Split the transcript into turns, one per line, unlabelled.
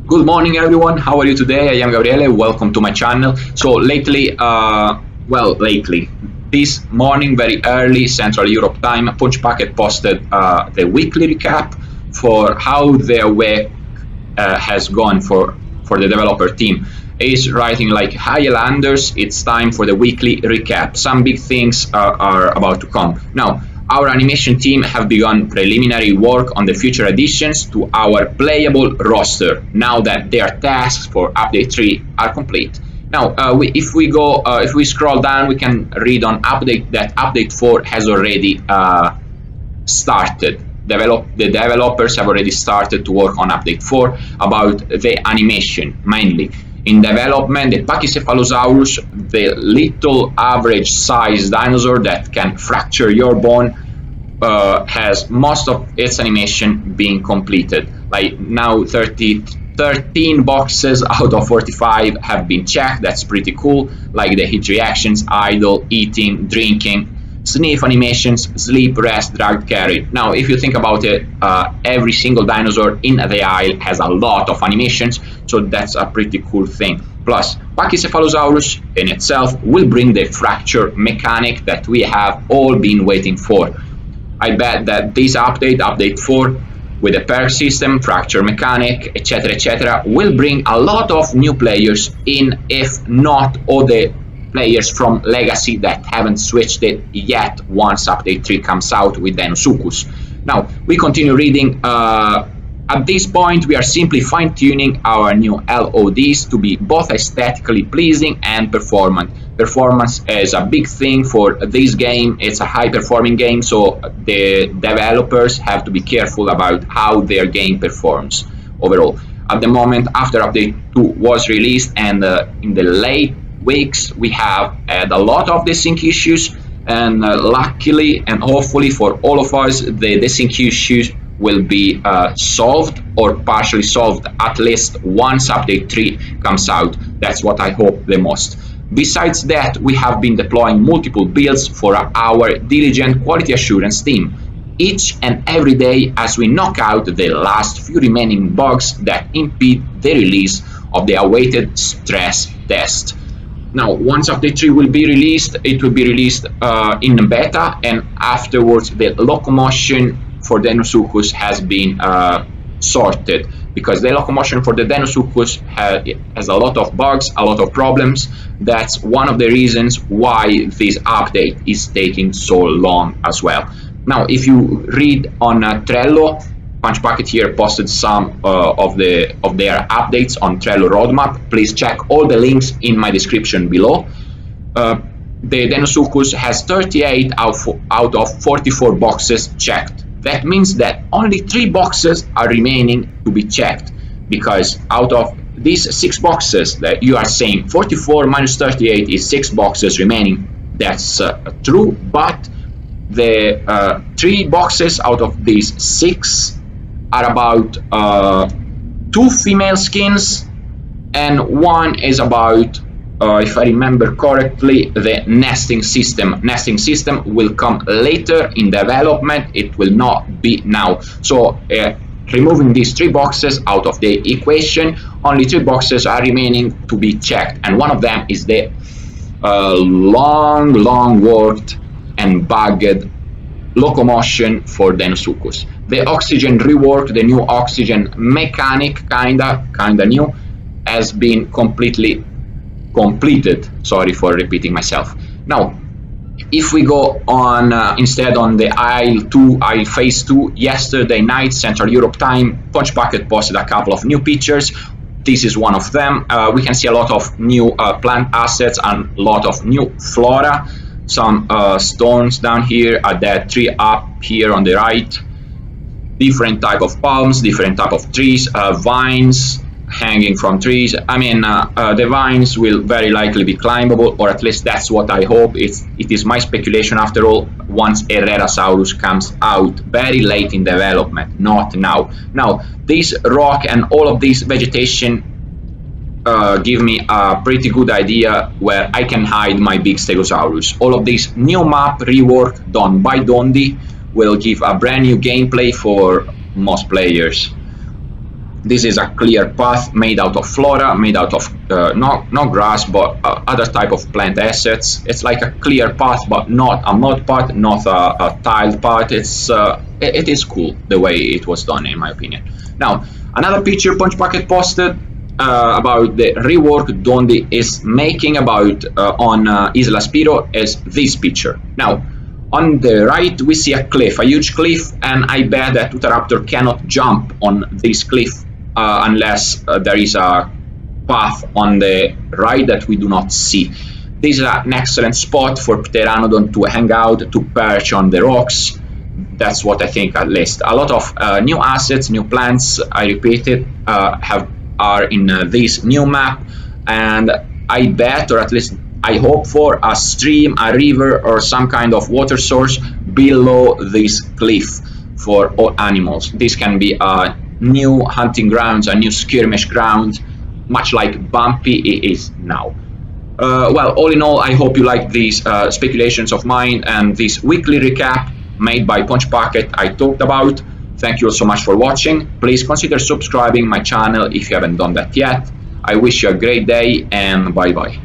Good morning, everyone. How are you today? I am Gabriele. Welcome to my channel. So lately, this morning, very early Central Europe time, Pachy posted the weekly recap for how their week has gone for the developer team. He's writing like, "Hi Landers, it's time for the weekly recap. Some big things are about to come. Now, our animation team have begun preliminary work on the future additions to our playable roster now that their tasks for update 3 are complete." Now, if we scroll down, we can read on update 4 has already started. The developers have already started to work on update 4 about the animation mainly. In development, the Pachycephalosaurus, the little average size dinosaur that can fracture your bone, has most of its animation being completed. Like now 13 boxes out of 45 have been checked. That's pretty cool. Like the hit reactions, idle, eating, drinking, sniff animations, sleep, rest, drag, carry. Now, if you think about it, every single dinosaur in the aisle has a lot of animations, so that's a pretty cool thing. Plus, Pachycephalosaurus in itself will bring the fracture mechanic that we have all been waiting for. I bet that this update 4, with the perk system, fracture mechanic, etc., will bring a lot of new players in, if not all the players from Legacy that haven't switched it yet once update 3 comes out with Deinosuchus. Now, we continue reading. At this point, we are simply fine-tuning our new LODs to be both aesthetically pleasing and performant. Performance is a big thing for this game. It's a high-performing game, so the developers have to be careful about how their game performs overall. At the moment, after update 2 was released and in the late weeks, we have had a lot of desync issues, and luckily and hopefully for all of us, the desync issues will be solved or partially solved at least once update 3 comes out. That's what I hope the most. Besides that, we have been deploying multiple builds for our diligent quality assurance team, each and every day as we knock out the last few remaining bugs that impede the release of the awaited stress test. Now, once update 3 will be released, it will be released in beta, and afterwards the locomotion for Deinosuchus has been sorted, because the locomotion for the Deinosuchus has a lot of bugs, a lot of problems. That's one of the reasons why this update is taking so long as well. Now, if you read on TRELLO, Pachy here posted some of their updates on TRELLO roadmap. Please check all the links in my description below. The Deinosuchus has 38 out of 44 boxes checked. That means that only 3 boxes are remaining to be checked, because out of these 6 boxes that you are saying 44 minus 38 is 6 boxes remaining. That's true, but the 3 boxes out of these 6 are about 2 female skins, and 1 is about, if I remember correctly, the nesting system. Nesting system will come later in development. It will not be now. So removing these 3 boxes out of the equation, only 3 boxes are remaining to be checked, and one of them is the long worked and bugged locomotion for Deinosuchus. The oxygen rework, the new oxygen mechanic, kinda new, has been completely completed. Sorry for repeating myself. Now, if we go on instead on the aisle phase 2, yesterday night Central Europe time, Pachy posted a couple of new pictures. This is one of them. We can see a lot of new plant assets and a lot of new flora. Some stones down here at that tree up here on the right. Different type of palms, different type of trees, vines hanging from trees. I mean, the vines will very likely be climbable, or at least that's what I hope. It is my speculation after all, once Herrerasaurus comes out very late in development, not now. Now, this rock and all of this vegetation give me a pretty good idea where I can hide my big Stegosaurus. All of this new map rework done by Dondi will give a brand new gameplay for most players. This is a clear path made out of flora, made out of not grass, but other type of plant assets. It's like a clear path, but not a mud path, not a tiled path. It is cool the way it was done, in my opinion. Now, another picture Punch Packet posted about the rework Dondi is making about on Isla Spiro is this picture. Now, on the right, we see a cliff, a huge cliff, and I bet that Tutaraptor cannot jump on this cliff unless there is a path on the right that we do not see. This is an excellent spot for Pteranodon to hang out, to perch on the rocks. That's what I think, at least. A lot of new assets, new plants, I repeat it, are in this new map, and I bet, or at least I hope for, a stream, a river, or some kind of water source below this cliff for all animals. This can be a new hunting grounds, a new skirmish ground, much like Bumpy is now. Well, all in all, I hope you like these speculations of mine and this weekly recap made by Punch Packet I talked about. Thank you all so much for watching. Please consider subscribing my channel if you haven't done that yet. I wish you a great day, and bye bye.